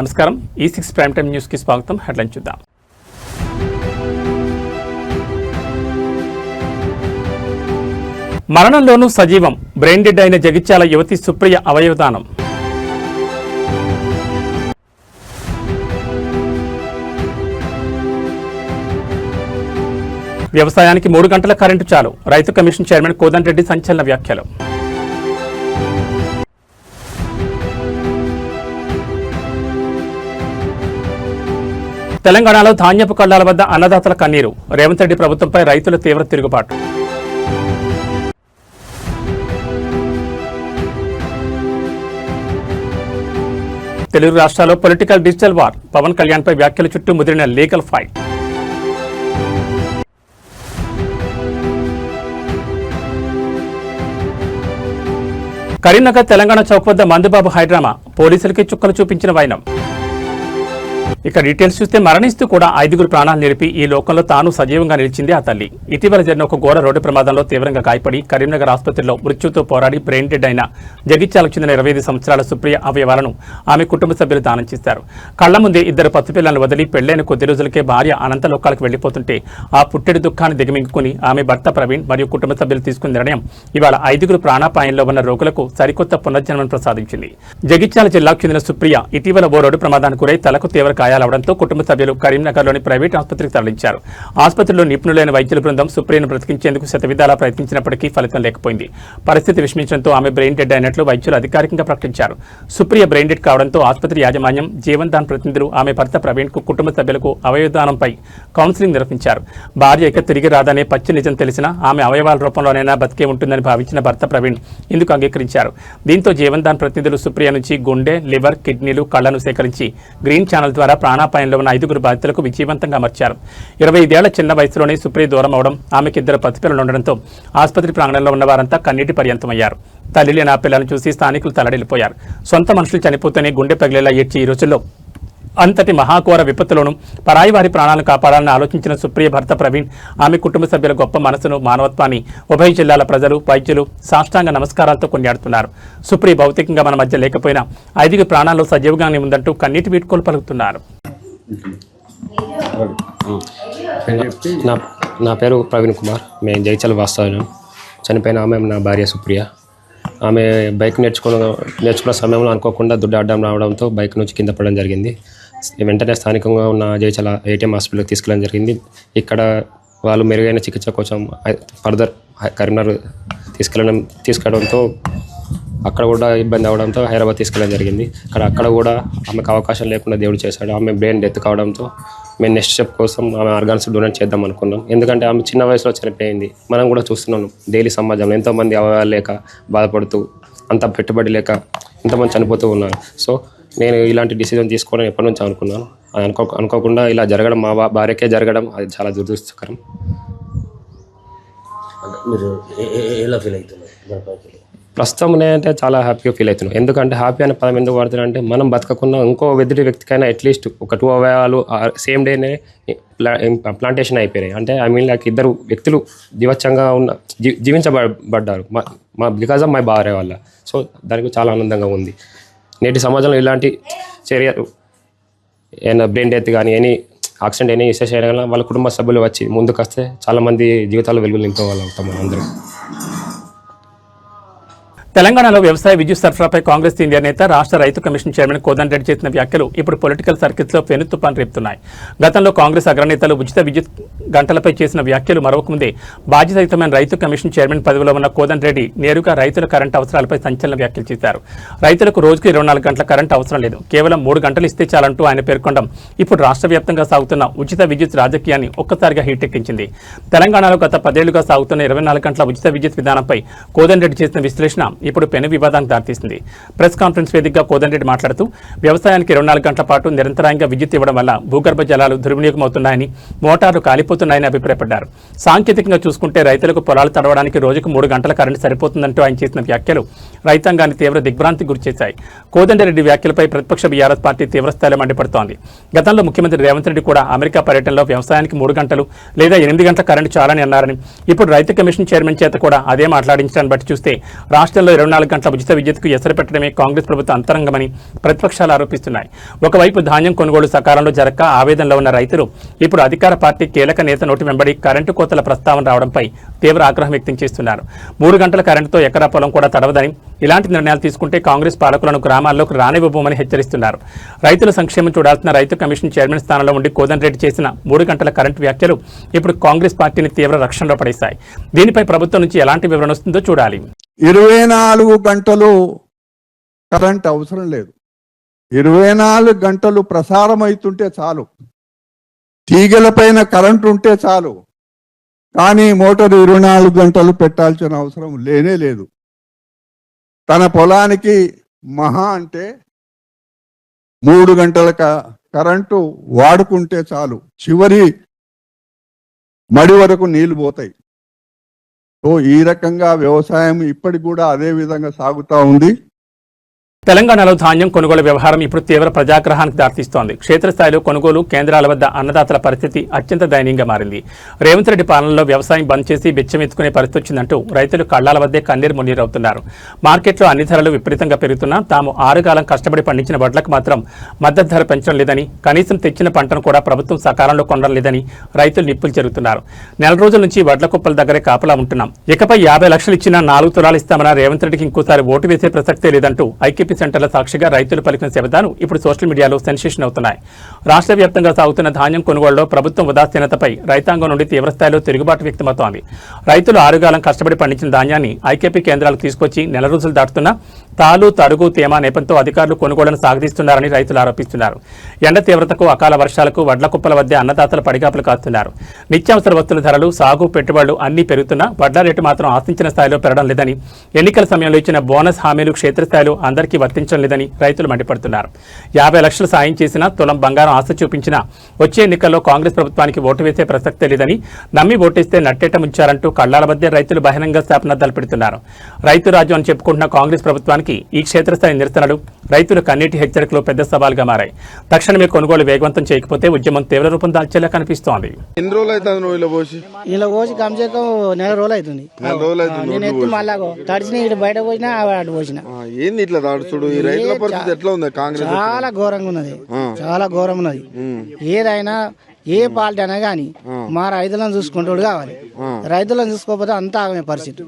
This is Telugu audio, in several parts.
నమస్కారం. E6 ప్రైమ్ టైమ్ న్యూస్ కి స్వాగతం. హెడ్లైన్ చూద్దాం. మరణంలోనూ సజీవం, బ్రెయిన్ డెడ్ అయిన జగిత్యాల యువతి సుప్రియ అవయవదానం. వ్యవసాయానికి 3 గంటల కరెంటు చాలు, రైతు కమిషన్ చైర్మన్ కోదండరెడ్డి సంచలన వ్యాఖ్యలు. తెలంగాణలో ధాన్యపు కళ్లాల వద్ద అన్నదాతల కన్నీరు, రేవంత్ రెడ్డి ప్రభుత్వంపై రైతుల తీవ్ర తిరుగుబాటు. తెలుగు రాష్ట్రాల్లో పొలిటికల్ డిజిటల్ వార్, పవన్ కళ్యాణ్పై వ్యాఖ్యల చుట్టూ ముదిరిన లీగల్ ఫైట్. కరీంనగర్ తెలంగాణ చౌక్ వద్ద మందుబాబు హైడ్రామా, పోలీసులకి చుక్కలు చూపించిన వైనం. ఇక డీటెయిల్స్ చూస్తే మరణిస్తూ కూడా 5 ప్రాణాలు నిలిపి ఈ లోకంలో తాను సజీవంగా నిలిచింది ఆ తల్లి. ఇటీవల జరిగిన ఒక ఘోర రోడ్డు ప్రమాదంలో తీవ్రంగా గాయపడి కరీంనగర్ ఆసుపత్రిలో మృత్యుతో పోరాడి బ్రెయిన్ డెడ్ అయిన జగిత్యాలకు చెందిన 25 సంవత్సరాల సుప్రియ అవయవాలను ఆమె కుటుంబ సభ్యులు దానం చేశారు. కళ్ల ముందే 2 పసిపిల్లలను వదిలి పెళ్లైన కొద్ది రోజులకే భార్య అనంత లోకాలకు వెళ్లిపోతుంటే ఆ పుట్టెడి దుఃఖాన్ని దిగమింగుకుని ఆమె భర్త ప్రవీణ్ మరియు కుటుంబ సభ్యులు తీసుకున్న నిర్ణయం ఇవాళ 5 ప్రాణాపాయంలో ఉన్న రోగులకు సరికొత్త పునర్జన్మను ప్రసాదించింది. జగిత్యాల జిల్లాకు చెందిన సుప్రియ ఇటీవల ఓ రోడ్డు ప్రమాదానికి గురై తలకు తీవ్ర గాయాలవడంతో కుటుంబ సభ్యులు కరీంనగర్లోని ప్రైవేట్ ఆసుపత్రికి తరలించారు. ఆసుపత్రిలో నిపుణులైన వైద్యుల బృందం సుప్రియను బ్రతికించేందుకు శతవిధాలా ప్రయత్నించినప్పటికీ ఫలితం లేకపోయింది. పరిస్థితి విషమించడంతో ఆమె బ్రెయిన్ డెడ్ అయినట్లు వైద్యులు అధికారికంగా ప్రకటించారు. సుప్రియ బ్రెయిన్ డెడ్ కావడంతో ఆసుపత్రి యాజమాన్యం, జీవన్ దాన్ ప్రతినిధులు ఆమె భర్త ప్రవీణ్ కు కుటుంబ సభ్యులకు అవయవదానంపై కౌన్సిలింగ్ నిర్వహించారు. భార్య ఇక తిరిగి రాదనే పచ్చి నిజం తెలిసినా ఆమె అవయవాల రూపంలోనైనా బతికే ఉంటుందని భావించిన భర్త ప్రవీణ్ ఇందుకు అంగీకరించారు. దీంతో జీవన్ దాన్ ప్రతినిధులు సుప్రియ నుంచి గుండె, లివర్, కిడ్నీలు, కళ్లను సేకరించి గ్రీన్ ఛానల్ ద్వారా ప్రాణాపాయంలో ఉన్న 5 బాధితులకు విజయవంతంగా అమర్చారు. 25 ఏళ్ల చిన్న వయసులోనే సుప్రియ దూరం అవడం, ఆమెకి 2 పసిపిల్లలు ఉండడంతో ఆసుపత్రి ప్రాంగణంలో ఉన్న వారంతా కన్నీటి పర్యంతమయ్యారు. తల్లి లేని ఆ పిల్లలను చూసి స్థానికులు తల్లడిల్లిపోయారు. సొంత మనుషులు చనిపోతేనే గుండె పగిలేలా ఏడ్చి ఈ రోజుల్లో అంతటి మహాఘోర విపత్తులోనూ పరాయి వారి ప్రాణాలను కాపాడాలని ఆలోచించిన సుప్రియ భర్త ప్రవీణ్, ఆమె కుటుంబ సభ్యుల గొప్ప మనసును, మానవత్వాన్ని ఉభయ జిల్లాల ప్రజలు, వైద్యులు సాష్టాంగ నమస్కారాలతో కొనియాడుతున్నారు. సుప్రియ భౌతికంగా మన మధ్య లేకపోయినా 5 ప్రాణాల్లో సజీవంగానే ఉందంటూ కన్నీటి వీడ్కోలు పలుకుతున్నారు. నా పేరు ప్రవీణ్ కుమార్. మేము జగిత్యాల వాస్తవ్యం. చనిపోయిన ఆమె నా భార్య సుప్రియ. ఆమె బైక్ నేర్చుకున్న సమయంలో అనుకోకుండా దుడ్డు అడ్డం రావడంతో బైక్ నుంచి కింద పడడం జరిగింది. వెంటనే స్థానికంగా ఉన్న జగిత్యాల ATM హాస్పిటల్కి తీసుకెళ్ళడం జరిగింది. ఇక్కడ వాళ్ళు మెరుగైన చికిత్స కోసం ఫర్దర్ కరీంనగర్ తీసుకెళ్ళడంతో అక్కడ కూడా ఇబ్బంది అవడంతో హైదరాబాద్ తీసుకెళ్ళడం జరిగింది. అక్కడ కూడా ఆమెకు అవకాశం లేకుండా దేవుడు చేశాడు. ఆమె బ్రెయిన్ డెత్ కావడంతో మేము నెక్స్ట్ స్టెప్ కోసం ఆమె ఆర్గాన్స్ డొనేట్ చేద్దాం అనుకున్నాం. ఎందుకంటే ఆమె చిన్న వయసులో చనిపోయింది. మనం కూడా చూస్తున్నాం డైలీ సమాజంలో ఎంతోమంది అవయవాలు లేక బాధపడుతూ, అంత పెట్టుబడి లేక ఎంతోమంది చనిపోతూ ఉన్నారు. సో నేను ఇలాంటి డిసిజన్ తీసుకోవాలని ఎప్పటి నుంచి అనుకున్నాను. అనుకోకుండా ఇలా జరగడం, మా భార్యకే జరగడం, అది చాలా దురదృష్టకరం. మీరు ఎలా ఫీల్ అవుతున్నారు? ప్రస్తుతం నేనంటే చాలా హ్యాపీగా ఫీల్ అవుతున్నాను. ఎందుకంటే హ్యాపీ అనే పదం ఎందుకు వాడుతున్నా అంటే, మనం బతకకుండా ఇంకో ఎదుటి వ్యక్తికైనా అట్లీస్ట్ ఒక 2 అవయవాలు సేమ్ డేనే ప్లాంటేషన్ అయిపోయాయి. అంటే లైక్ 2 వ్యక్తులు జీవచ్ఛంగా జీవించబడ్డారు బికాజ్ ఆఫ్ మై భార్య వల్ల. సో దానికి చాలా ఆనందంగా ఉంది. నేటి సమాజంలో ఇలాంటి చర్యలు, ఏమైనా బ్రెయిన్ డెత్ కానీ, ఎనీ యాక్సిడెంట్, ఎనీ విశేష అయినా వాళ్ళ కుటుంబ సభ్యులు వచ్చి ముందుకు వస్తే చాలామంది జీవితాలు వెలుగులు నింపే వాళ్ళు అవుతాం మనం అందరం. తెలంగాణలో వ్యవసాయ విద్యుత్ సరఫరాపై కాంగ్రెస్ సీనియర్ నేత, రాష్ట్ర రైతు కమిషన్ చైర్మన్ కోదండరెడ్డి చేసిన వ్యాఖ్యలు ఇప్పుడు పొలిటికల్ సర్కిల్స్లో పెను తుపాను రేపుతున్నాయి. గతంలో కాంగ్రెస్ అగ్రనేతలు ఉచిత విద్యుత్ గంటలపై చేసిన వ్యాఖ్యలు మరొక ముందే బాధ్యతాయుతమైన రైతు కమిషన్ చైర్మన్ పదవిలో ఉన్న కోదండరెడ్డి నేరుగా రైతుల కరెంటు అవసరాలపై సంచలన వ్యాఖ్యలు చేశారు. రైతులకు రోజుకు 24 గంటల కరెంటు అవసరం లేదు, కేవలం 3 గంటలు ఇస్తే చాలంటూ ఆయన పేర్కొనడం ఇప్పుడు రాష్ట్ర వ్యాప్తంగా సాగుతున్న ఉచిత విద్యుత్ రాజకీయాన్ని ఒక్కసారిగా హీటెక్కించింది. తెలంగాణలో గత 10 ఏళ్లుగా సాగుతున్న 24 గంటల ఉచిత విద్యుత్ విధానంపై కోదండరెడ్డి చేసిన విశ్లేషణ ఇప్పుడు పెను వివాదానికి దారితీసింది. ప్రెస్ కాన్ఫరెన్స్ వేదికగా కోదండరెడ్డి మాట్లాడుతూ, వ్యవసాయానికి 24 గంటల పాటు నిరంతరాయంగా విద్యుత్ ఇవ్వడం వల్ల భూగర్భ జలాలు దుర్వినియోగం అవుతున్నాయని, మోటార్లు కాలిపోతున్నాయని అభిప్రాయపడ్డారు. సాంకేతికంగా చూసుకుంటే రైతులకు పొలాలు తడవడానికి రోజుకు 3 గంటల కరెంటు సరిపోతుందంటూ ఆయన చేసిన వ్యాఖ్యలు రైతాంగాన్ని తీవ్ర దిగ్భ్రాంతికి గురిచేశాయి. కోదండరెడ్డి వ్యాఖ్యలపై ప్రతిపక్ష బీఆర్ఎస్ పార్టీ తీవ్రస్థాయిలో మండిపడుతోంది. గతంలో ముఖ్యమంత్రి రేవంత్ రెడ్డి కూడా అమెరికా పర్యటనలో వ్యవసాయానికి 3 గంటలు లేదా 8 గంటల కరెంటు చాలని అన్నారని, ఇప్పుడు రైతు కమిషన్ చైర్మన్ చేత కూడా అదే మాట్లాడించడాన్ని బట్టి చూస్తే రాష్ట్రంలో 24 గంటల ఉచిత విద్యుత్కు ఎసరు పెట్టడమే కాంగ్రెస్ ప్రభుత్వ అంతరంగమని ప్రతిపక్షాలు ఆరోపిస్తున్నాయి. ఒకవైపు ధాన్యం కొనుగోలు సకాలంలో జరగక ఆవేదనలో ఉన్న రైతులు ఇప్పుడు అధికార పార్టీ కీలక నేత నోటి వెంబడి కరెంటు కోతల ప్రస్తావన రావడంపై తీవ్ర ఆగ్రహం వ్యక్తం చేస్తున్నారు. 3 గంటల కరెంటుతో ఎకరా పొలం కూడా తడవదని, ఇలాంటి నిర్ణయాలు తీసుకుంటే కాంగ్రెస్ పాలకులను గ్రామాల్లోకి రానివ్వబోమని హెచ్చరిస్తున్నారు. రైతుల సంక్షేమం చూడాల్సిన రైతు కమిషన్ చైర్మన్ స్థానంలో ఉండి కోదండరెడ్డి చేసిన 3 గంటల కరెంటు వ్యాఖ్యలు ఇప్పుడు కాంగ్రెస్ పార్టీని తీవ్ర రక్షణలో పడేశాయి. దీనిపై ప్రభుత్వం నుంచి ఎలాంటి వివరణ వస్తుందో చూడాలి. 24 గంటలు కరెంట్ అవసరం లేదు. 24 గంటలు ప్రసారం అవుతుంటే చాలు, తీగల పైన కరెంట్ ఉంటే చాలు. కానీ మోటార్ 24 గంటలు పెట్టాల్సిన అవసరం లేనే లేదు. తన పొలానికి మహా అంటే 3 గంటల కరెంటు వాడుకుంటే చాలు, చివరి మడి వరకు నీళ్లు పోతాయి. సో ఈ రకంగా వ్యవసాయం ఇప్పటికి కూడా అదే విధంగా సాగుతూ ఉంది. తెలంగాణలో ధాన్యం కొనుగోలు వ్యవహారం ఇప్పుడు తీవ్ర ప్రజాగ్రహానికి దారితీస్తోంది. క్షేత్రస్థాయిలో కొనుగోలు కేంద్రాల వద్ద అన్నదాతల పరిస్థితి అత్యంత దయనీయంగా మారింది. రేవంత్ రెడ్డి పాలనలో వ్యవసాయం బంద్ చేసి బెచ్చమెత్తుకునే పరిస్థితి వచ్చిందంటూ రైతులు కళ్లాల వద్దే కన్నీరు మున్నీరవుతున్నారు. మార్కెట్లో అన్ని ధరలు విపరీతంగా పెరుగుతున్నా తాము 6 కాలం కష్టపడి పండించిన వడ్లకు మాత్రం మద్దతు ధర పెంచడం లేదని, కనీసం తెచ్చిన పంటను కూడా ప్రభుత్వం సకాలంలో కొనడం లేదని రైతులు నిప్పులు చెరుగుతున్నారు. నెల రోజుల నుంచి వడ్ల కుప్పల దగ్గరే కాపలా ఉంటున్నాం. ఇకపై 50 లక్షలు ఇచ్చినా 4 తులాలు ఇస్తామన్న రేవంత్ రెడ్డికి ఇంకోసారి ఓటు వేసే ప్రసక్తే లేదంటూ ఐకేపీ సెంటర్ల సాక్షిగా రైతులు పలికిన శబ్దాలు ఇప్పుడు సోషల్ మీడియాలో సెన్సేషన్ అవుతున్నాయి. రాష్ట్ర వ్యాప్తంగా సాగుతున్న ధాన్యం కొనుగోలులో ప్రభుత్వం ఉదాసీనతపై రైతాంగం నుండి తీవ్రస్థాయిలో తిరుగుబాటు వ్యక్తమవుతోంది. రైతులు 6 కాలం కష్టపడి పండించిన ధాన్యాన్ని ఐకేపీ కేంద్రాలకు తీసుకొచ్చి నెల రోజులు దాటుతున్నా తాలు, తరుగు, తేమ నేపంతో అధికారులు కొనుగోళ్లను సాగదీస్తున్నారని రైతులు ఆరోపిస్తున్నారు. ఎండ తీవ్రతకు, అకాల వర్షాలకు వడ్ల కుప్పల వద్ద అన్నదాతలు పడిగాపులు కాస్తున్నారు. నిత్యావసర వస్తువుల ధరలు, సాగు, పెట్టుబడులు అన్నీ పెరుగుతున్నా వడ్ల రేటు మాత్రం ఆశించిన స్థాయిలో పెరగడం లేదని, ఎన్నికల సమయంలో ఇచ్చిన బోనస్ హామీలు క్షేత్రస్థాయిలో అందరికీ వర్తించడం లేదని రైతులు మండిపడుతున్నారు. 50 లక్షలు సాయం చేసినా, తులం బంగారం ఆశ చూపించినా వచ్చే ఎన్నికల్లో కాంగ్రెస్ ప్రభుత్వానికి ఓటు వేసే ప్రసక్తే లేదని, నమ్మి ఓటేస్తే నట్టేట ముంచారంటూ కళ్లాల మధ్య రైతులు బహిరంగ శాపనార్థాలు పెడుతున్నారు. రైతు రాజ్యం అని చెప్పుకుంటున్న కాంగ్రెస్ ప్రభుత్వానికి ఈ క్షేత్రస్థాయి నిరసనలు, రైతుల కన్నీటి హెచ్చరికలు పెద్ద సవాల్గా మారాయి. తక్షణమే కొనుగోలు వేగవంతం చేయకపోతే ఉద్యమం తీవ్ర రూపం దాల్చేలా కనిపిస్తోంది. ఎన్ని రోజులు అవుతుంది ఇలా పోసి కమ్సేకం నెల రోజులు అవుతుంది. నేను ఎత్తి మళ్ళా తడిచిన ఇటు బయట పోసినా అటు పోసిన. ఏంది ఇట్లా తడుచుడు? ఈ రైతుల పరిస్థితి ఎట్లా ఉంది? కాంగ్రెస్ చాలా ఘోరంగా ఉన్నది, చాలా ఘోరం ఉన్నది. ఏదైనా ఏ పార్టీ అయినా గానీ మా రైతులను చూసుకుంటాడు కావాలి. రైతులను చూసుకోకపోతే అంతా ఆగమే పరిస్థితి.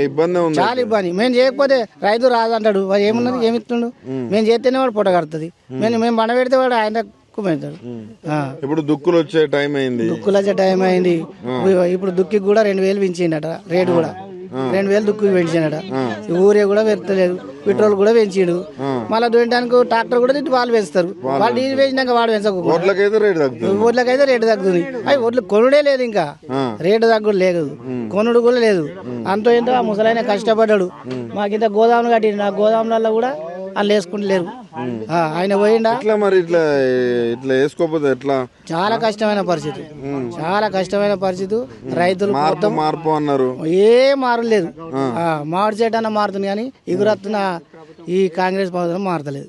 ఇబ్బంది ఉంది, చాలా ఇబ్బంది. మేము చేయకపోతే రైతు రాదంటాడు. వాడు ఏమున్నది, ఏమి ఇస్తుండు? మేము చేస్తేనే వాడు పొట్ట కడుతుంది. మేము బండ పెడితే వాడు ఆయన పెడతాడు. ఇప్పుడు దుక్కులు వచ్చే టైం అయింది. దుక్కులు వచ్చే టైం అయింది. ఇప్పుడు దుక్కి కూడా 2000 పెంచిండట రేటు కూడా. 2000 దుక్కు పెంచాడట. ఊరే కూడా పెడతలేదు, పెట్రోల్ కూడా పెంచిండు. మళ్ళీ దున్నడానికి ట్రాక్టర్ కూడా తిట్టి వాళ్ళు పెంచుతారు. వాళ్ళు డీజిల్ పెంచినాక వాడు పెంచకపోతే ఓట్లకైతే రేటు తగ్గుతుంది. అవి ఓట్లు కొనుడే లేదు, ఇంకా రేటు తగ్గుడు లేదు, కొనుడు కూడా లేదు. అంతో ఏంటో ఆ ముసలైన కష్టపడ్డాడు. మాకింత గోదాములు కట్టిండు. ఆ గోదాములలో కూడా వాళ్ళు వేసుకుంటలేరు. ఆయన పోయిండా మరి ఇట్లా ఇట్లా వేసుకోపోతే ఎట్లా? చాలా కష్టమైన పరిస్థితి, చాలా కష్టమైన పరిస్థితి. రైతులు మార్పు అన్నారు, ఏ మారు లేదు. మామిడి చెట్టు అన్న మారుతుంది కానీ ఎగురత్తున్న ఈ కాంగ్రెస్ ప్రభుత్వం మారతలేదు.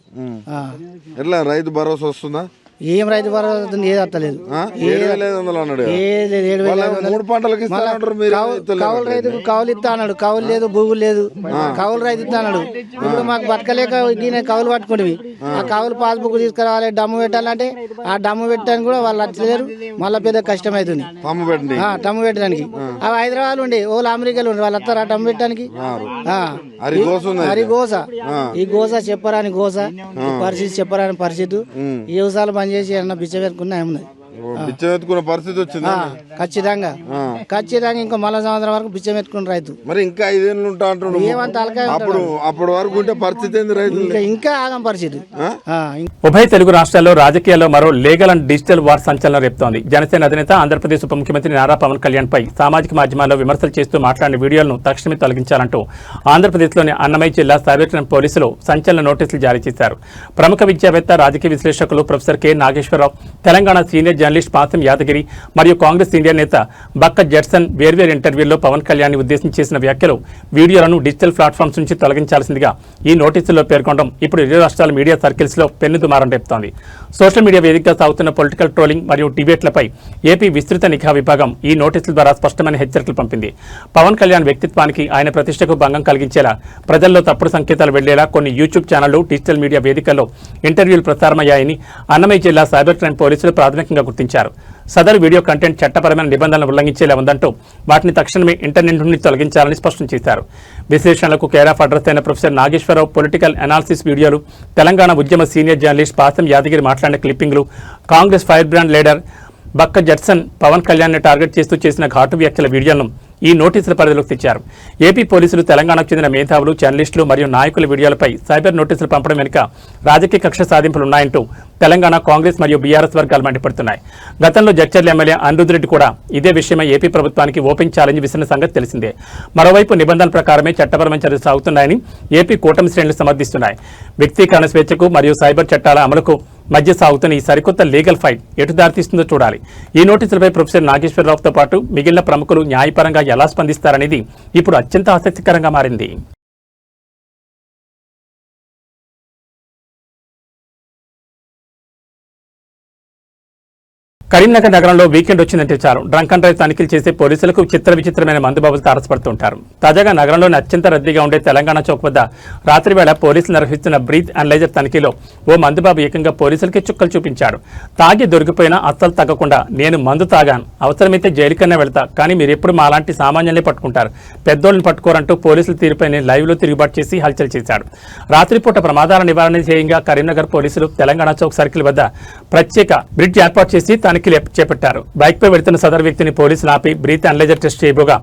ఎట్లా రైతు భరోసా వస్తుందా? ఏం రైతు భరోసా ఏది వస్తలేదు. కౌలు రైతుకు కౌలు ఇస్తా అన్నాడు. కౌలు లేదు, భూములు లేదు. కౌలు రైతు ఇస్తా అన్నాడు. ఇప్పుడు మాకు బతకలేక కౌలు పట్టుకుంటువి. ఆ కౌలు పాస్బుక్ తీసుకురావాలి, డమ్ము పెట్టాలంటే ఆ డమ్ము పెట్టడానికి కూడా వాళ్ళు వచ్చలేరు. మళ్ళీ పెద్ద కష్టం అవుతుంది డమ్ము పెట్టడానికి. అవి హైదరాబాద్ ఉండి వాళ్ళు అమెరికాలో ఉండి వాళ్ళు వస్తారా డమ్ము పెట్టడానికి? హరిగోస, ఈ గోస చెప్పరాని గోస పరిస్థితి, చెప్పరాని పరిస్థితి. ఈ వ్యవసాయాలు బంద్ చేసి ఏమన్నా బిచ్చ పెట్టుకున్నా ఏమున్నది? బిచ్చమెత్తుకునే పరిస్థితి వచ్చింది. ఖచ్చితంగా ఇంకా మళ్ళా సంవత్సరం వరకు బిచ్చమెత్తుకున్న రైతు. మరి ఇంకా 5 ఏళ్ళు ఉంటా అంటున్నాడు. అప్పటి వరకు ఉంటే పరిస్థితి ఏంది రైతు? ఇంకా ఆగం పరిస్థితి. ఉభయ తెలుగు రాష్ట్రాల్లో రాజకీయాల్లో మరో లీగల్ అండ్ డిజిటల్ వార్ సంచలనం రేపుతోంది. జనసేన అధినేత ఆంధ్రప్రదేశ్ ఉప ముఖ్యమంత్రి నారా పవన్ కళ్యాణ్ పై సామాజిక మాధ్యమాల్లో విమర్శలు చేస్తూ మాట్లాడిన వీడియోలను తక్షణమే తొలగించాలంటూ ఆంధ్రప్రదేశ్లోని అన్నమయ్య జిల్లా సైబర్టన్ పోలీసులు సంచలన నోటీసులు జారీ చేశారు. ప్రముఖ విద్యావేత్త, రాజకీయ విశ్లేషకులు professor K Nageswara Rao, Telangana senior journalist Pasam Yadagiri మరియు కాంగ్రెస్ సీనియర్ నేత బక్క జడ్సన్ వేర్వేరు ఇంటర్వ్యూల్లో పవన్ కళ్యాణ్ ఉద్దేశించి చేసిన వ్యాఖ్యలు వీడియోలను డిజిటల్ ప్లాట్ఫామ్స్ నుంచి తొలగించాల్సిందిగా ఈ నోటీసుల్లో పేర్కొనడం ఇప్పుడు ఇరు రాష్ట్రాల మీడియా సర్కిల్స్ లో పెన్నుదుమారం రేపుతోంది. సోషల్ మీడియా వేదికగా సాగుతున్న పొలిటికల్ ట్రోలింగ్ మరియు డిబేట్లపై ఏపీ విస్తృత నిఘా విభాగం ఈ నోటీసుల ద్వారా స్పష్టమైన హెచ్చరికలు పంపింది. పవన్ కళ్యాణ్ వ్యక్తిత్వానికి ఆయన ప్రతిష్టకు భంగం కలిగించేలా ప్రజల్లో తప్పుడు సంకేతాలు వెళ్లేలా కొన్ని యూట్యూబ్ ఛానళ్లు డిజిటల్ మీడియా వేదికల్లో ఇంటర్వ్యూలు ప్రసారమయ్యాయని అన్నమయ్య జిల్లా సైబర్ క్రైమ్ పోలీసులు ప్రాథమికంగా గుర్తించారు. సదరు వీడియో కంటెంట్ చట్టపరమైన నిబంధనలను ఉల్లంఘించేలా ఉందంటూ వాటిని తక్షణమే ఇంటర్నెట్ నుండి తొలగించాలని స్పష్టం చేశారు. విశ్లేషణలకు కేర్ ఆఫ్ అడ్రస్ అయిన ప్రొఫెసర్ నాగేశ్వరరావు పొలిటికల్ అనాలిసిస్ వీడియోలు, తెలంగాణ ఉద్యమ సీనియర్ జర్నలిస్ట్ పాసం యాదగిరి మాట్లాడిన క్లిప్పింగ్లు, కాంగ్రెస్ ఫైర్ బ్రాండ్ లీడర్ బక్క జడ్సన్ పవన్ కళ్యాణ్ ని టార్గెట్ చేస్తూ చేసిన ఘాటు వ్యాఖ్యల వీడియోలను ఈ నోటీసుల పరిధిలోకి తెచ్చారు. ఏపీ పోలీసులు తెలంగాణకు చెందిన మేధావులు, జర్నలిస్టులు మరియు నాయకుల వీడియోలపై సైబర్ నోటీసులు పంపడం వెనుక రాజకీయ కక్ష సాధింపులున్నాయంటూ తెలంగాణ కాంగ్రెస్ మరియు బీఆర్ఎస్ వర్గాలు మండిపడుతున్నాయి. గతంలో జడ్చర్ల ఎమ్మెల్యే అనిరుద్ రెడ్డి కూడా ఇదే విషయమై ఏపీ ప్రభుత్వానికి ఓపెన్ ఛాలెంజ్ విసిరిన సంగతి తెలిసిందే. మరోవైపు నిబంధనల ప్రకారమే చట్టపరమైన చర్యలు సాగుతున్నాయని ఏపీ కూటమి శ్రేణులు సమర్థిస్తున్నాయి. వ్యక్తీకరణ స్వేచ్ఛకు మరియు సైబర్ చట్టాల అమలుకు మధ్య సాగుతున్న ఈ సరికొత్త లీగల్ ఫైట్ ఎటు దారితీస్తుందో చూడాలి. ఈ నోటీసులపై ప్రొఫెసర్ నాగేశ్వరరావుతో పాటు మిగిలిన ప్రముఖులు న్యాయపరంగా ఎలా స్పందిస్తారనేది ఇప్పుడు అత్యంత ఆసక్తికరంగా మారింది. కరీంనగర్ నగరంలో వీకెండ్ వచ్చిందంటే చాలు డ్రంక్ అండ్ డ్రైవ్ తనిఖీలు చేసే పోలీసులకు విచిత్రమైన మందుబాబులు తారసపడుతుంటారు. తాజాగా నగరంలోని అత్యంత రద్దీగా ఉండే తెలంగాణ చౌక్ వద్ద రాత్రి వేళ పోలీసులు నిర్వహిస్తున్న బ్రీత్ అనలైజర్ తనిఖీలో ఓ మందుబాబు ఏకంగా పోలీసులకి చుక్కలు చూపించాడు. తాగి దొరికిపోయినా అస్సలు తగ్గకుండా నేను మందు తాగాను, అవసరమైతే జైలుకన్నా వెళ్తా, కానీ మీరెప్పుడు మాలాంటి సామాన్యుల్ని పట్టుకుంటారు, పెద్దోళ్ళని పట్టుకోరంటూ పోలీసుల తీరుపై లైవ్ లో తిరుగుబాటు చేసి హల్చల్ చేశాడు. రాత్రిపూట ప్రమాదాల నివారణ ధ్యేయంగా కరీంనగర్ పోలీసులు తెలంగాణ చౌక్ సర్కిల్ వద్ద ప్రత్యేక బ్రిడ్జ్ ఏర్పాటు చేసి తనిఖీలు చేపట్టారు. బైక్ పై వెళ్తున్న సదరు వ్యక్తిని పోలీసులు ఆపి బ్రీత్ అనలైజర్ టెస్ట్ చేయబోగా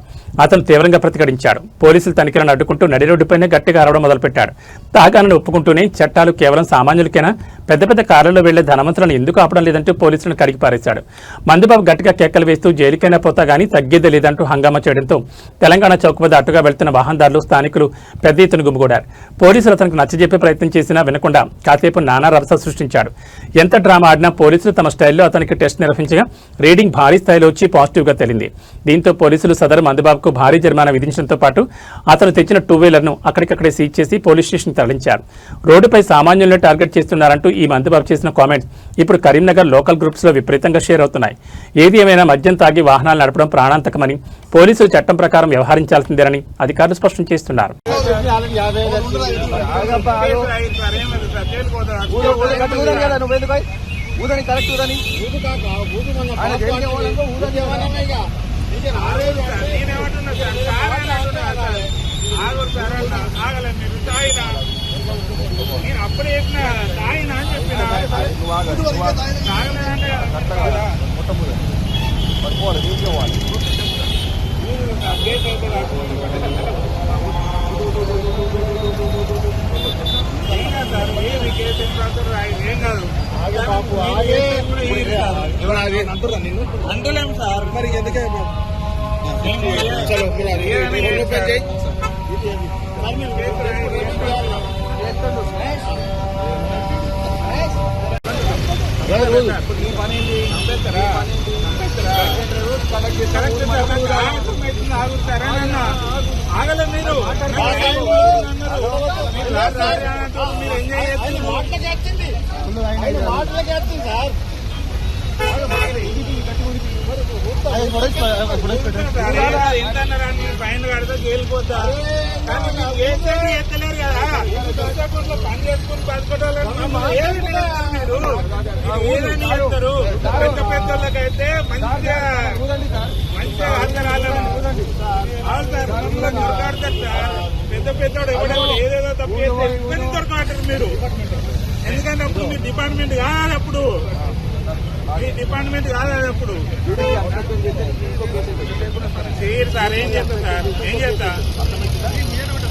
అతను తీవ్రంగా ప్రతిఘటించాడు. పోలీసులు తనిఖీలను అడ్డుకుంటూ నడి రోడ్డుపైనే గట్టిగా అరవడం మొదలుపెట్టాడు. తాగానని ఒప్పుకుంటూనే చట్టాలు కేవలం సామాన్యులకేనా, పెద్ద పెద్ద కార్లలో వెళ్లే ధనవంతులను ఎందుకు ఆపడం లేదంటూ పోలీసులను కడిగి పారేశాడు. మందుబాబు గట్టిగా కేకలు వేస్తూ జైలుకైనా పోతా గానీ తగ్గేదే లేదంటూ హంగామా చేయడంతో తెలంగాణ చౌక్ వద్ద అటుగా వెళ్తున్న వాహనదారులు, స్థానికులు పెద్ద ఎత్తున గుమిగూడారు. పోలీసులు అతనికి నచ్చజెప్పే ప్రయత్నం చేసినా వినకుండా కాసేపు నానా రభస సృష్టించాడు. ఎంత డ్రామా ఆడినా పోలీసులు తమ స్టైల్లో అతనికి టెస్ట్ నిర్వహించగా రీడింగ్ భారీ స్థాయిలో వచ్చి పాజిటివ్ గా తేలింది. దీంతో పోలీసులు సదరు మందుబాబుకు భారీ జరిమానా విధించడంతో పాటు అతను తెచ్చిన 2 వీలర్ను అక్కడికక్కడే సీజ్ చేసి పోలీస్ స్టేషన్ తరలించారు. రోడ్డుపై సామాన్యులను టార్గెట్ చేస్తున్నారంటూ ఈ మందుబాబు చేసిన కామెంట్స్ ఇప్పుడు కరీంనగర్ లోకల్ గ్రూప్స్ లో విపరీతంగా షేర్ అవుతున్నాయి. ఏది ఏమైనా మద్యం తాగి వాహనాలు నడపడం ప్రాణాంతకమని, పోలీసులు చట్టం ప్రకారం వ్యవహరించాల్సిందేనని అధికారులు స్పష్టం చేస్తున్నారు. అంటులేము సార్, మరి ఎందుకే ఆగలే మీరు మాటలకి వచ్చింది సార్. ఎంత పైన కడితే తేలిపోతా, ఎత్తలేరు కదా పని చేసుకుని ఏదని చెప్తారు. పెద్ద పెద్దోళ్ళకైతే మంచిగా అందరాలు సార్ దొరకాడతారు సార్. పెద్ద పెద్దోడు ఎవడెవడు ఏదేదో తప్పు చేస్తే దొరకాడతారు మీరు. ఎందుకంటే అప్పుడు మీ డిపార్ట్మెంట్ కాదు, అప్పుడు మీ డిపార్ట్మెంట్ కాదు అప్పుడు చేయరు సార్. ఏం చేస్తా సార్, ఏం చేస్తా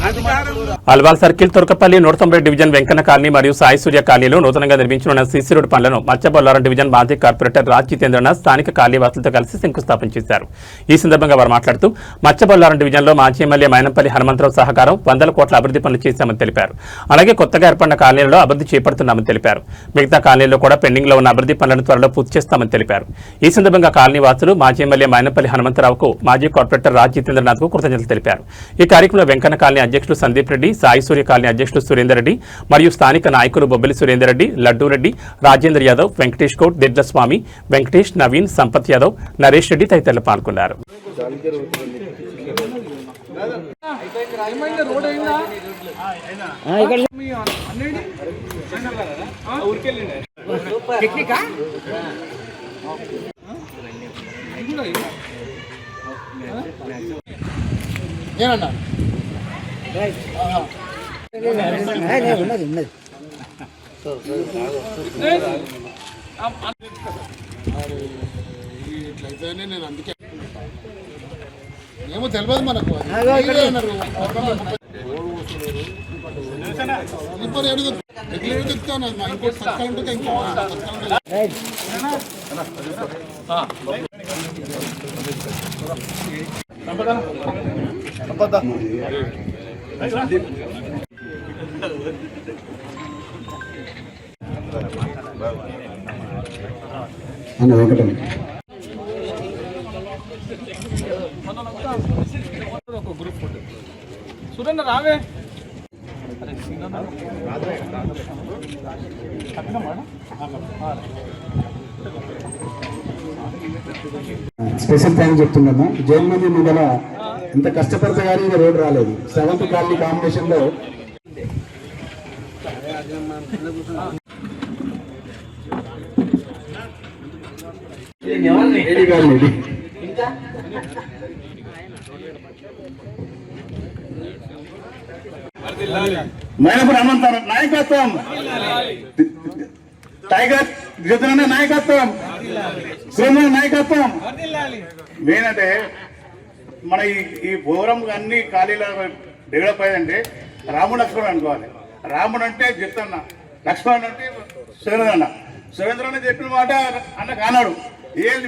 అధికారంలో Alwal circle Turkapalli 190 division Venkanna colony మరియు సాయి సూర్య కాలనీలో నూతనంగా నిర్మించనున్న సీసీ రోడ్డు పనులను మత్స్యబొల్లారం డివిజన్ మాజీ కార్పొరేటర్ రాజ్ జితేంద్రనాథ్ స్థానిక కాలనీవాసులతో కలిసి శంకుస్థాపన చేశారు. ఈ సందర్భంగా వారు మాట్లాడుతూ మత్స్యబొల్లారం డివిజన్లో మాజీ ఎమ్మెల్యే మైనంపల్లి హనుమంతరావు సహకారం 100 కోట్ల అభివృద్ధి పనులు చేశామని తెలిపారు. అలాగే కొత్తగా ఏర్పడిన కాలనీలలో అభివృద్ధి చేపడుతున్నామని తెలిపారు. మిగతా కాలనీలో కూడా పెండింగ్ లో ఉన్న అభివృద్ధి పనులను త్వరలో పూర్తి చేస్తామని తెలిపారు. ఈ సందర్భంగా కాలనీ వాసులు మాజీ ఎమ్మెల్యే మైనంపల్లి హనుమంతరావుకు మాజీ కార్పొరేటర్ రాజ్ జితేంద్రనాథ్కు కృతజ్ఞతలు తెలిపారు. ఈ కార్యక్రమంలో వెంకన్న కాలనీ అధ్యక్షులు సందీప్ రెడ్డి, సాయి సూర్య కాలనీ అధ్యక్షులు సురేందర్ రెడ్డి మరియు స్థానిక నాయకులు బొబ్బిలి సురేందర్ రెడ్డి, లడ్డూ రెడ్డి, రాజేందర్ యాదవ్, వెంకటేష్ గౌడ్, దిడ్ల స్వామి, వెంకటేష్, నవీన్, సంపత్ యాదవ్, నరేష్ రెడ్డి తదితరులు పాల్గొన్నారు. ఏమో తెలియదు మనకు ఇప్పుడు ఎడుగుతాను ఇంకోటి సత్కాలు ఉంటుంది ఇంకో సురేంద్ర రావే స్పెషల్ థ్యాంక్స్ చెప్తున్నాను. జైలు మంది మొదల ఇంత కష్టపడితే కానీ ఇంకా రోడ్డు రాలేదు. 7th కాలనీ కాంబినేషన్ లో మైనపూర్ హనుమంతరావు నాయకత్వం, టైగర్ జితేంద్ర నాయకత్వం, సురేంద్ర నాయకత్వం. మెయిన్ అంటే మన ఈ భోరం అన్ని ఖాళీలో డెవలప్ అయ్యిందంటే రాముడు లక్ష్మణ్ అనుకోవాలి. రాముడు అంటే జిత్తన్న, లక్ష్మణ్ అంటే సురేంద్ర అన్న. సురేంద్ర అన్న చెప్పిన మాట అన్న కానాడు. ఏది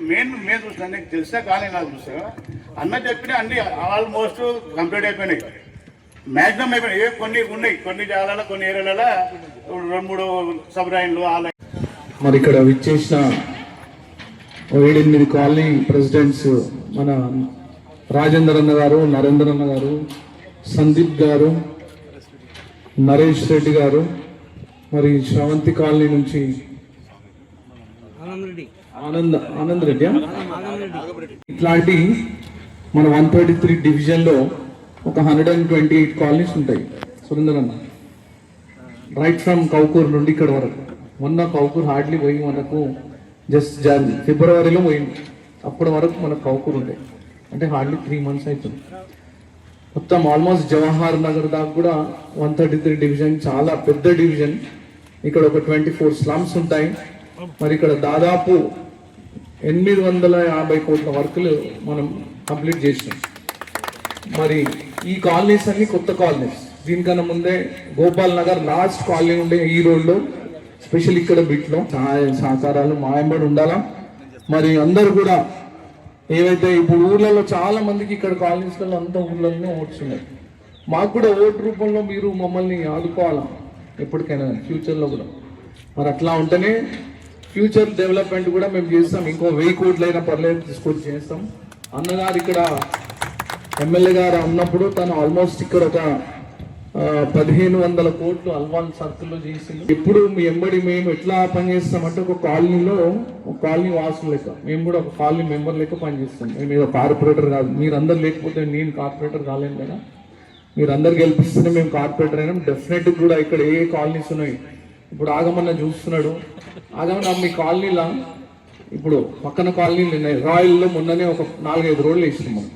మెయిన్ చూస్తాను, నీకు తెలిసే కానీ నాకు చూస్తా అన్న చెప్పిన అన్ని ఆల్మోస్ట్ కంప్లీట్ అయిపోయినాయి, మ్యాక్సిమం అయిపోయినాయి. కొన్ని ఉన్నాయి, కొన్ని జాగాలలో కొన్ని ఏరియాలలో 2-3 సబ్ లైన్లు ఆలయ. మరి ఇక్కడ విచ్చేసిన 7-8 కాలనీ ప్రెసిడెంట్స్ మన రాజేందర్ అన్న గారు, నరేందర్ అన్న గారు, సందీప్ గారు, నరేష్ రెడ్డి గారు, మరి శ్రవంతి కాలనీ నుంచి ఆనంద్ రెడ్డి, ఇట్లాంటి మన 133 డివిజన్లో ఒక 128 కాలనీస్ ఉంటాయి. సురేందర్ అన్న రైట్ ఫ్రమ్ కౌకూర్ నుండి ఇక్కడ వరకు. మొన్న కౌకూర్ హార్డ్లీ పోయి మనకు జస్ట్ ఫిబ్రవరిలో పోయింది. అప్పటి వరకు మనకు కౌకూర్ ఉంటాయి అంటే హార్డ్లీ 3 months అవుతుంది. మొత్తం ఆల్మోస్ట్ జవహర్ నగర్ దాకా కూడా 133 డివిజన్ చాలా పెద్ద డివిజన్. ఇక్కడ ఒక 24 స్లమ్స్ ఉంటాయి. మరి ఇక్కడ దాదాపు 850 కోట్ల వర్కులు మనం కంప్లీట్ చేసినాం. మరి ఈ కాలనీస్ అన్ని కొత్త కాలనీస్. దీనికన్నా ముందే గోపాల్ నగర్ లాస్ట్ కాలనీ ఉండే ఈ రోడ్లో, స్పెషల్ ఇక్కడ బిట్లో సహాయ సహకారాలు మా వెంబడి ఉండాలా. మరి అందరు కూడా ఏవైతే ఇప్పుడు ఊర్లలో చాలా మందికి ఇక్కడ కాలనీస్లలో అంతా ఊర్లలోనే ఓట్స్ ఉన్నాయి. మాకు కూడా ఓటు రూపంలో మీరు మమ్మల్ని ఆదుకోవాలా ఎప్పటికైనా ఫ్యూచర్లో కూడా. మరి అట్లా ఉంటేనే ఫ్యూచర్ డెవలప్మెంట్ కూడా మేము చేస్తాం. ఇంకో 1000 కోట్లు అయినా పర్లేదు తీసుకొచ్చి చేస్తాం. అన్నగారు ఇక్కడ ఎమ్మెల్యే గారు ఉన్నప్పుడు తను ఆల్మోస్ట్ ఇక్కడ ఒక 1500 కోట్లు అల్వాల్ సర్కిల్లో చేసింది. ఇప్పుడు మీ ఎంబడి మేము ఎట్లా పనిచేస్తామంటే ఒక కాలనీలో ఒక కాలనీ వాసులు లెక్క మేము కూడా ఒక కాలనీ మెంబర్ లెక్క పనిచేస్తాం. మేము ఏదో కార్పొరేటర్ కాదు. మీరందరూ లేకపోతే నేను కార్పొరేటర్ కాలేను కదా. మీరందరు గెలిపిస్తేనే మేము కార్పొరేటర్ అయినాం. డెఫినెట్గా కూడా ఇక్కడ ఏ కాలనీస్ ఉన్నాయి. ఇప్పుడు ఆగమన్న చూస్తున్నాడు. ఆగమన్న మీ కాలనీలా ఇప్పుడు పక్కన కాలనీలు ఉన్నాయి. రాయల్లో మొన్ననే ఒక 4-5 రోడ్లు వేసినాం మనం.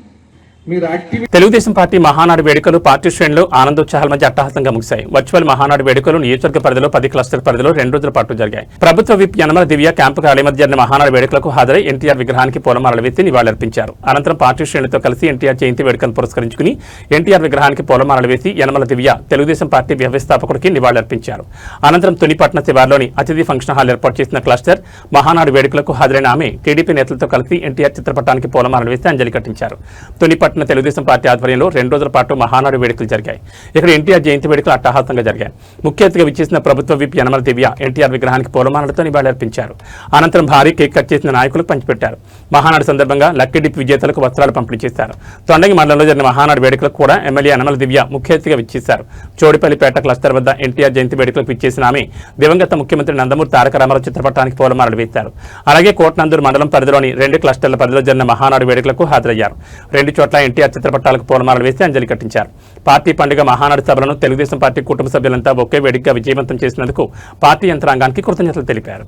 మీరు యాక్టివ్ తెలుగుదేశం పార్టీ మహానాడు వేడుకలు పార్టీ శ్రేణులు ఆనందోత్సాహాల మధ్య అట్టహాసంగా ముగిశాయి. వర్చువల్ మహానాడు వేడుకలు నియోజకవర్గ పరిధిలో 10 క్లస్టర్ పరిధిలో 2 రోజుల పాటు జరిగాయి. ప్రభుత్వ విప్ యనమల దివ్య క్యాంపు కార్యాలయం మధ్య జరిగిన మహానాడు వేడుకలకు హాజరై ఎన్టీఆర్ విగ్రహానికి పూలమాలలు వేసి నివాళులర్పించారు. అనంతరం పార్టీ శ్రేణులతో కలిసి ఎన్టీఆర్ జయంతి వేడుకలను పురస్కరించుకుని ఎన్టీఆర్ విగ్రహానికి పూలమాలలు వేసి యనమల దివ్య తెలుగుదేశం పార్టీ వ్యవస్థాపకుడికి నివాళులర్పించారు. అనంతరం తునిపట్న శివార్లోని అతిథి ఫంక్షన్ హాల్ ఏర్పాటు చేసిన క్లస్టర్ మహానాడు వేడుకలకు హాజరైన ఆమె టీడీపీ నేతలతో కలిసి ఎన్టీఆర్ చిత్రపటానికి పూలమాలలు వేసి అంజలి కట్టించారు. తునిపట్న తెలుగుదేశం పార్టీ ఆధ్వర్యంలో 2 రోజుల పాటు మహానాడు వేడుకలు జరిగాయి. ఇక్కడ ఎన్టీఆర్ జయంతి వేడుకలు అట్టహాసంగా జరిగాయి. ముఖ్య అతిథిగా విచ్చేసిన ప్రభుత్వ విప్ యనమల దివ్య ఎన్టీఆర్ విగ్రహానికి పూలమాలలతో నివాళులర్పించారు. అనంతరం భారీ కేక్ కట్ చేసిన నాయకులకు పంచిపెట్టారు. మహానాడు సందర్భంగా లక్కీ డిప్ విజేతలకు వస్త్రాలు పంపిణీ చేశారు. తొండంగి మండలంలో జరిగిన మహానాడు వేడుకలకు కూడా ఎమ్మెల్యే యనమల దివ్య ముఖ్య అతిథిగా విచ్చేశారు. చోడిపల్లిపేట క్లస్టర్ వద్ద ఎన్టీఆర్ జయంతి వేడుకలకు విచ్చేసిన ఆమె దివంగత ముఖ్యమంత్రి నందమూరి తారక రామారావు చిత్రపటానికి పూలమాలలు వేశారు. అలాగే కోటనందూరు మండలం పరిధిలోని 2 క్లస్టర్ల పరిధిలో జరిగిన మహానాడు వేడుకలకు హాజరయ్యారు. 2 చోట్ల ఎన్టీఆర్ చిత్రపటాలకు పూలమాలలు వేసి అంజలి కట్టించారు. పార్టీ పండుగ మహానాడు సభలను తెలుగుదేశం పార్టీ కుటుంబ సభ్యులంతా ఒకే వేదికగా విజయవంతం చేసినందుకు పార్టీ యంత్రాంగానికి కృతజ్ఞతలు తెలిపారు.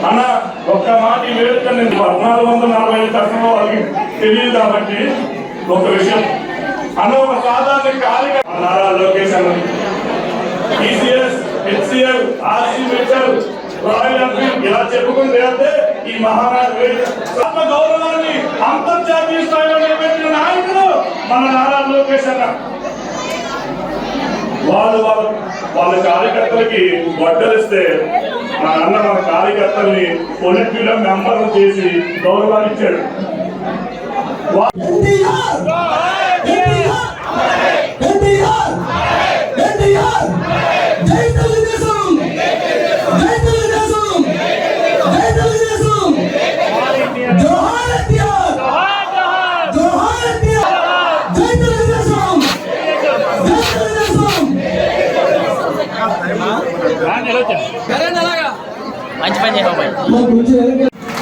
అన్న ఒక్క మాట వేడుక 1440 తరఫున వాళ్ళకి తెలియదు కాబట్టి ఒక విషయం అన్న ఒక సాధారణ కార్యక్రమం నారా లోకేష్ అన్న TCS HCl RCL royal Enfield ఇలా చెప్పుకుంటే అంటే ఈ మహారాజు వేడుక గౌరవాన్ని అంతర్జాతీయ స్థాయిలో నిలబెట్టిన నాయకుడు మన నారా లోకేష్ అన్న. వాళ్ళ కార్యకర్తలకి వడ్డలిస్తే మా అన్న మన కార్యకర్తల్ని పొలిట్ బ్యూరో మెంబర్లు చేసి గౌరవాన్ని ఇచ్చాడు.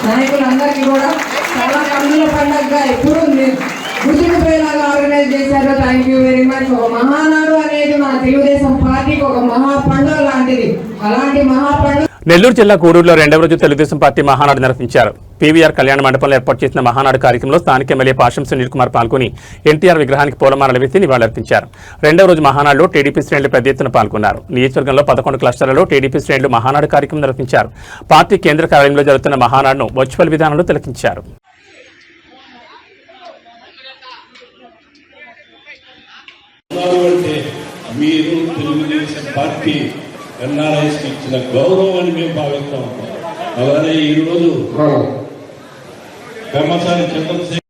నాయకులందరికీ కూడా చాలా కన్నుల పండుగగా ఎప్పుడు గుర్తుండిపోయేలాగా ఆర్గనైజ్ చేశారు. Thank you very much. ఒక మహానాడు అనేది మన తెలుగుదేశం పార్టీకి ఒక మహా పండుగ లాంటిది. అలాంటి మహా పండుగ నెల్లూరు జిల్లా గూడూరులో 2వ రోజు తెలుగుదేశం పార్టీ మహానాడు నిర్వహించారు. పీవీఆర్ కళ్యాణ మండపంలో ఏర్పాటు చేసిన మహానాడు కార్యక్రమంలో స్థానిక ఎమ్మెల్యే పాషం సునీల్ కుమార్ పాల్గొని ఎన్టీఆర్ విగ్రహానికి పూలమాలలు వేసి నివాళులర్పించారు. 2వ రోజు మహానాడులో టీడీపీ శ్రేణులు పెద్ద ఎత్తున పాల్గొన్నారు. నియోజకవర్గంలో 11 క్లస్టర్లలో టీడీపీ శ్రేణులు మహానాడు కార్యక్రమం నిర్వహించారు. పార్టీ కేంద్ర కార్యాలయంలో జరుగుతున్న మహానాడును వర్చువల్ విధానంలో తిలకించారు. మీరు తెలుగుదేశం పార్టీ ఎన్ఆర్ఐస్కి ఇచ్చిన గౌరవం అని మేము భావిస్తూ ఉంటాం. అలానే ఈరోజు కర్మసారి చంద్రశేఖర్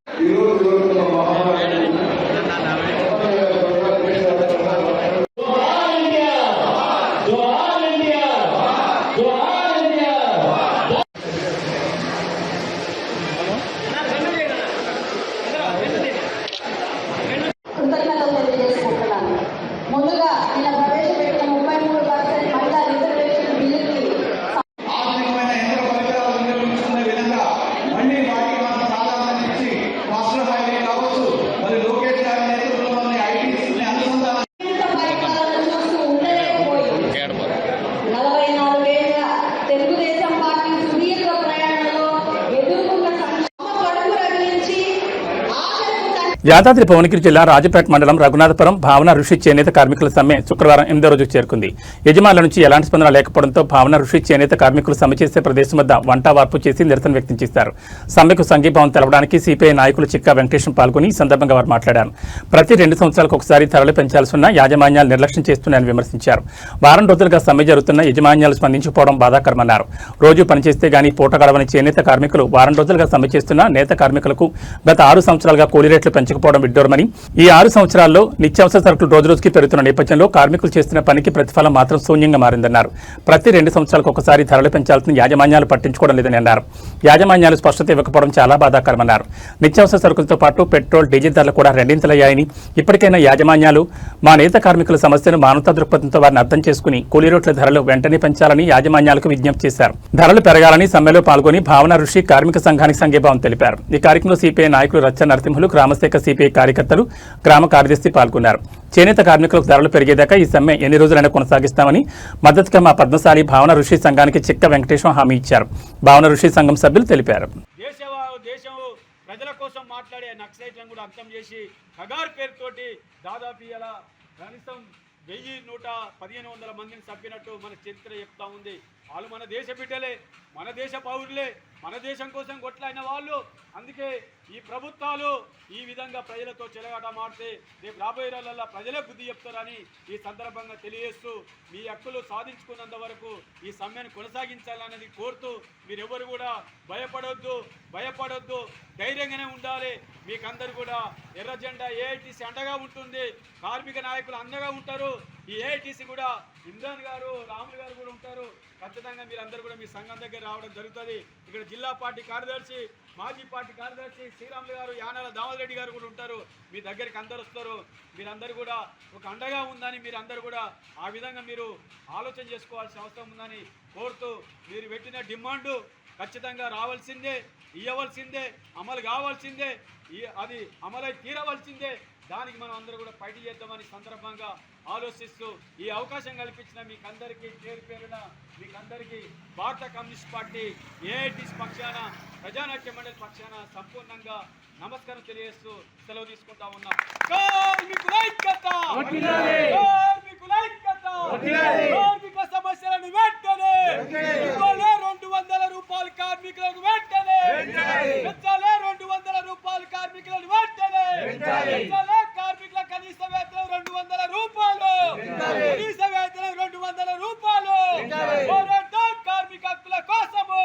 ముందుగా ఇలా ప్రవేశపెట్టిన 33% మహిళా రిజర్వేషన్ బిల్లుకి యాదాద్రి భువనగిరి జిల్లా రాజపేట మండలం రఘునాథపురం భావన ఋషి చేనేత కార్మికుల సమ్మె శుక్రవారం 8వ రోజుకు చేరుకుంది. యజమానుల నుంచి ఎలాంటి స్పందన లేకపోవడంతో భావన ఋషి చేనేత కార్మికులు సమ్మె చేసే ప్రదేశం వద్ద వంట వార్పు చేసి నిరసన వ్యక్తం చేశారు. సమ్మెకు సంఘీభావం తెలపడానికి సిపిఐ నాయకులు చిక్కా వెంకటేశం పాల్గొని ఈ సందర్భంగా వారు మాట్లాడారు. ప్రతి 2 సంవత్సరాలకు ఒకసారి ధరలు పెంచాల్సి ఉన్న యాజమాన్యాలు నిర్లక్ష్యం చేస్తున్నాయని విమర్శించారు. వారం రోజులుగా సమ్మె జరుగుతున్న యజమాన్యాలు స్పందించకపోవడం బాధాకరమన్నారు. రోజు పనిచేస్తే గానీ పూట గడవని చేనేత కార్మికులు వారం రోజులుగా సమ్మె చేస్తున్న నేత కార్మికులకు గత 6 సంవత్సరాలుగా కూలీ రేట్లు పెంచకపోవడం చేయకపోవడం విడ్డూరమని, ఈ 6 సంవత్సరాల్లో నిత్యావసర సరుకులు రోజురోజుకి పెరుగుతున్న నేపథ్యంలో కార్మికులు చేస్తున్న పనికి ప్రతిఫలం మాత్రం శూన్యంగా మారిందన్నారు. ప్రతి 2 సంవత్సరాలకు ఒకసారి ధరలు పెంచాల్సిన యాజమాన్యాలు పట్టించుకోవడం లేదని అన్నారు. యాజమాన్యాలు స్పష్టత ఇవ్వకపోవడం చాలా బాధాకరమన్నారు. నిత్యావసర సరుకులతో పాటు పెట్రోల్, డీజిల్ ధరలు కూడా రెండింతలయ్యాయని, ఇప్పటికైనా యాజమాన్యాలు మా నేత కార్మికుల సమస్యను మానవతా దృక్పథంతో వారిని అర్థం చేసుకుని కూలీ రోట్ల ధరలు వెంటనే పెంచాలని యాజమాన్యాలకు విజ్ఞప్తి చేశారు. ధరలు పెరగాలని సమ్మెలో పాల్గొని భావన ఋషి కార్మిక సంఘానికి సంఘీభావం తెలిపారు. ఈ కార్యక్రమంలో సిపిఐ నాయకులు రచ్చ నరసింహులు, గ్రామశాఖ సిపిఐ కార్యకర్తలు, గ్రామ కార్యదర్శి పాల్గొన్నారు. చేనేత కార్మికులకు ధరలు పెరిగేదాకా ఈ సమ్మె ఎన్ని రోజులైనా కొనసాగిస్తామని మద్దతుగా మా పద్మశాలి భావన ఋషి సంఘానికి చిక్క వెంకటేశ్వర హామీ ఇచ్చారు. భావన ఋషి సంఘం సభ్యులు తెలిపారు. దేశం ప్రజల కోసం మాట్లాడే నక్సలైట్లను కూడా అంతం చేసి కగార్ పేరుతోటి దాదాపు ఇలా కనీసం 1100-1500 మందిని చంపినట్టు మన చరిత్ర చెప్తా ఉంది. వాళ్ళు మన దేశ బిడ్డలే, మన దేశ పౌరులే, మన దేశం కోసం కొట్లాడిన వాళ్ళు. అందుకే ఈ ప్రభుత్వాలు ఈ విధంగా ప్రజలతో చెలగాట మాడితే రేపు రాబోయే రోజుల్లో ప్రజలే బుద్ధి చెప్తారని ఈ సందర్భంగా తెలియజేస్తూ, మీ హక్కులు సాధించుకున్నంత వరకు ఈ సమ్మెను కొనసాగించాలనేది కోరుతూ, మీరెవరు కూడా భయపడొద్దు, ధైర్యంగానే ఉండాలి. మీకందరూ కూడా ఎర్ర జెండా ఏఐటీసీ అండగా ఉంటుంది, కార్మిక నాయకులు అండగా ఉంటారు. ఈ ఏఐటీసీ కూడా ఇమ్రాన్ గారు, రాములు గారు కూడా ఉంటారు. ఖచ్చితంగా మీరందరూ కూడా మీ సంఘం దగ్గర రావడం జరుగుతుంది. ఇక్కడ జిల్లా పార్టీ కార్యదర్శి, మాజీ పార్టీ కార్యదర్శి శ్రీరాములు గారు, యానాల దామోదర్ రెడ్డి గారు కూడా ఉంటారు. మీ దగ్గరికి అందరు వస్తారు. మీరందరూ కూడా ఒక అండగా ఉందని మీరందరూ కూడా ఆ విధంగా మీరు ఆలోచన చేసుకోవాల్సిన అవసరం ఉందని కోరుతూ, మీరు పెట్టిన డిమాండు ఖచ్చితంగా రావాల్సిందే, ఇవ్వవలసిందే, అమలు కావాల్సిందే, అది అమలై తీరవలసిందే. దానికి మనం అందరూ కూడా ఫైట్ చేద్దామని సందర్భంగా ఆలోచిస్తూ, ఈ అవకాశం కల్పించిన మీకందరికీ పేరు పేరున మీకందరికీ భారత కమ్యూనిస్ట్ పార్టీ ఏఐటీసీ పక్షాన, ప్రజానాట్య మండలి పక్షాన సంపూర్ణంగా నమస్కారం తెలియజేస్తూ సెలవు తీసుకుంటా ఉన్నాం. కార్మికుల ఐక్యత! కార్మికుల ఐక్యత! కార్మిక సమస్యలను వెంటనే 200 రూపాయలు కార్మికులకు వెంటనే పెంచాలి. 200 రూపాయలు కార్మికులను వెంటనే పెంచాలి. కార్మికుల కనీస వేతనం 200 రూపాయలు, కనీస వేతనం 200 రూపాయలు. పోరాటం కార్మిక హక్కుల కోసము,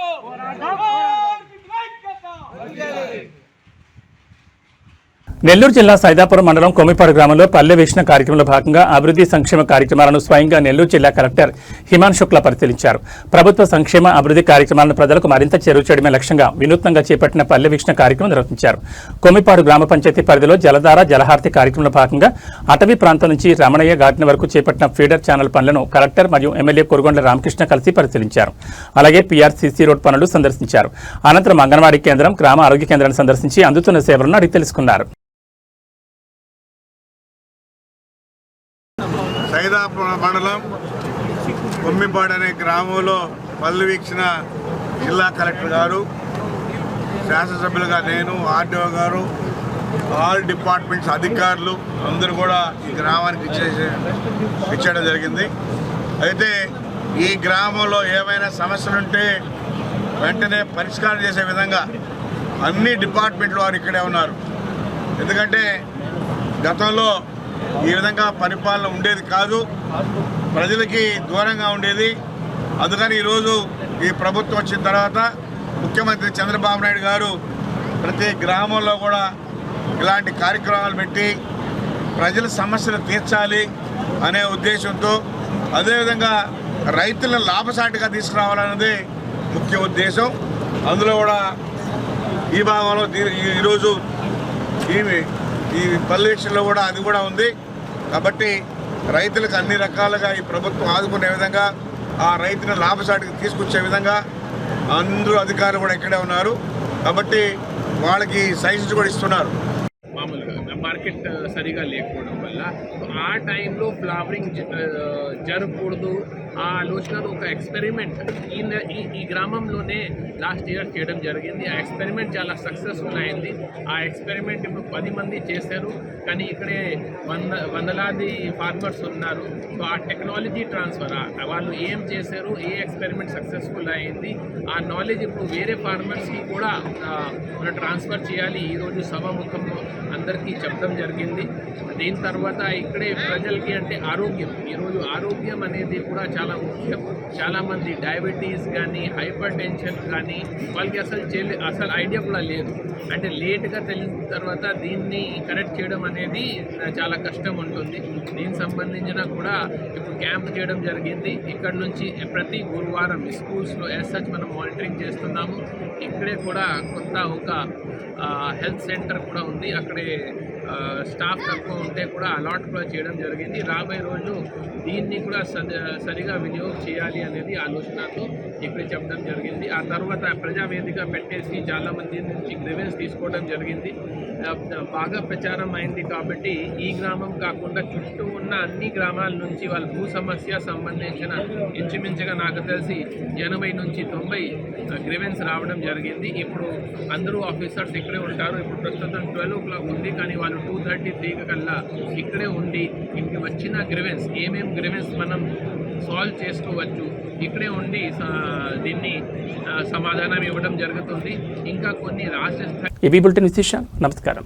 కార్మికుల ఐక్యత! నెల్లూరు జిల్లా సైదాపురం మండలం కొమ్మిపాడు గ్రామంలో పల్లె వీక్షణ కార్యక్రమంలో భాగంగా అభివృద్ధి సంక్షేమ కార్యక్రమాలను స్వయంగా నెల్లూరు జిల్లా కలెక్టర్ హిమాన్ శుక్లా పరిశీలించారు. ప్రభుత్వ సంక్షేమ అభివృద్ధి కార్యక్రమాలను ప్రజలకు మరింత చేరువ చేయడమే లక్ష్యంగా వినూత్నంగా చేపట్టిన పల్లె వీక్షణ కార్యక్రమం నిర్వహించారు. కొమ్మిపాడు గ్రామ పంచాయతీ పరిధిలో జలధార జలహారతి కార్యక్రమంలో భాగంగా అటవీ ప్రాంతం నుంచి రమణయ్య ఘాట్న వరకు చేపట్టిన ఫీడర్ ఛానల్ పనులను కలెక్టర్ మరియు ఎమ్మెల్యే కొరుగొండ్ల రామకృష్ణ కలిసి పరిశీలించారు. అలాగే పీఆర్సీసీ రోడ్ పనులు సందర్శించారు. అనంతరం అంగన్వాడీ కేంద్రం, గ్రామ ఆరోగ్య కేంద్రాన్ని సందర్శించి అందుతున్న సేవలను అడిగి తెలుసుకున్నారు. సైదాపురం మండలం కొమ్మిపాడు అనే గ్రామంలో పల్లె వీక్షణ జిల్లా కలెక్టర్ గారు, శాసనసభ్యులుగా నేను, ఆర్డీఓ గారు, ఆల్ డిపార్ట్మెంట్స్ అధికారులు అందరూ కూడా ఈ గ్రామానికి ఇచ్చేయడం జరిగింది. అయితే ఈ గ్రామంలో ఏమైనా సమస్యలుంటే వెంటనే పరిష్కారం చేసే విధంగా అన్ని డిపార్ట్మెంట్లు వారు ఇక్కడే ఉన్నారు. ఎందుకంటే గతంలో ఈ విధంగా పరిపాలన ఉండేది కాదు, ప్రజలకి దూరంగా ఉండేది. అందుకని ఈరోజు ఈ ప్రభుత్వం వచ్చిన తర్వాత ముఖ్యమంత్రి చంద్రబాబు నాయుడు గారు ప్రతి గ్రామంలో కూడా ఇలాంటి కార్యక్రమాలు పెట్టి ప్రజల సమస్యలు తీర్చాలి అనే ఉద్దేశంతో, అదేవిధంగా రైతులను లాభసాటిగా తీసుకురావాలన్నది ముఖ్య ఉద్దేశం. అందులో కూడా ఈ భాగంలో ఈరోజు ఈ పల్లె వీక్షణలో కూడా అది కూడా ఉంది. కాబట్టి రైతులకు అన్ని రకాలుగా ఈ ప్రభుత్వం ఆదుకునే విధంగా, ఆ రైతును లాభసాటికి తీసుకొచ్చే విధంగా అందరూ అధికారులు కూడా ఇక్కడే ఉన్నారు. కాబట్టి వాళ్ళకి సైన్స్ కూడా ఇస్తున్నారు. మామూలుగా మార్కెట్ సరిగా లేకపోవడం వల్ల ఆ టైంలో ఫ్లవరింగ్ జరగకూడదు, ఆ ఆలోచనలో ఒక ఎక్స్పెరిమెంట్ ఈ గ్రామంలోనే లాస్ట్ ఇయర్ చేయడం జరిగింది. ఆ ఎక్స్పెరిమెంట్ చాలా సక్సెస్ఫుల్ అయింది. ఆ ఎక్స్పెరిమెంట్ ఇప్పుడు 10 మంది చేశారు, కానీ ఇక్కడే వందలాది ఫార్మర్స్ ఉన్నారు. సో ఆ టెక్నాలజీ ట్రాన్స్ఫర్, వాళ్ళు ఏం చేశారు, ఏ ఎక్స్పెరిమెంట్ సక్సెస్ఫుల్ అయింది, ఆ నాలెడ్జ్ ఇప్పుడు వేరే ఫార్మర్స్కి కూడా ట్రాన్స్ఫర్ చేయాలి. ఈరోజు సభాముఖం అందరికీ చెప్పడం జరిగింది. దీని తర్వాత ఇక్కడే ప్రజలకి అంటే ఆరోగ్యం, ఈరోజు ఆరోగ్యం అనేది కూడా చాలా చాలా ముఖ్యం. చాలామంది డయాబెటీస్ కానీ హైపర్ టెన్షన్ కానీ వాళ్ళకి అసలు ఐడియా కూడా లేదు. అంటే లేట్గా తెలిసిన తర్వాత దీన్ని కరెక్ట్ చేయడం అనేది చాలా కష్టం ఉంటుంది. దీనికి సంబంధించిన కూడా ఇప్పుడు క్యాంప్ చేయడం జరిగింది. ఇక్కడ నుంచి ప్రతి గురువారం స్కూల్స్లో సచ్ మనం మానిటరింగ్ చేస్తున్నాము. ఇక్కడే కూడా కొత్త ఒక హెల్త్ సెంటర్ కూడా ఉంది. అక్కడే స్టాఫ్ తక్కువ ఉంటే కూడా అలాట్ కూడా చేయడం జరిగింది. రాబోయే రోజు దీన్ని కూడా సరిగా వినియోగం చేయాలి అనేది ఆలోచనతో ఇక్కడ చెప్పడం జరిగింది. ఆ తర్వాత ప్రజావేదిక పెట్టేసి చాలామంది నుంచి గ్రీవెన్స్ తీసుకోవడం జరిగింది. బాగా ప్రచారం అయింది కాబట్టి ఈ గ్రామం కాకుండా చుట్టూ ఉన్న అన్ని గ్రామాల నుంచి వాళ్ళ భూ సమస్య సంబంధించిన ఇంచుమించుగా నాకు తెలిసి 80 నుంచి 90 గ్రీవెన్స్ రావడం జరిగింది. ఇప్పుడు అందరూ ఆఫీసర్స్ ఇక్కడే ఉంటారు. ఇప్పుడు ప్రస్తుతం 12 o'clock ఉంది, కానీ వాళ్ళు 2:33 కల్లా ఇక్కడే ఉండి ఇంటికి వచ్చిన గ్రీవెన్స్ ఏమేమి గ్రీవెన్స్ మనం సాల్వ్ చేసుకోవచ్చు ఇక్కడే ఉండి దీన్ని సమాధానం ఇవ్వడం జరుగుతుంది. ఇంకా కొన్ని రాష్ట్ర ఏబీ బులెటిన్ విశేషాలు. నమస్కారం.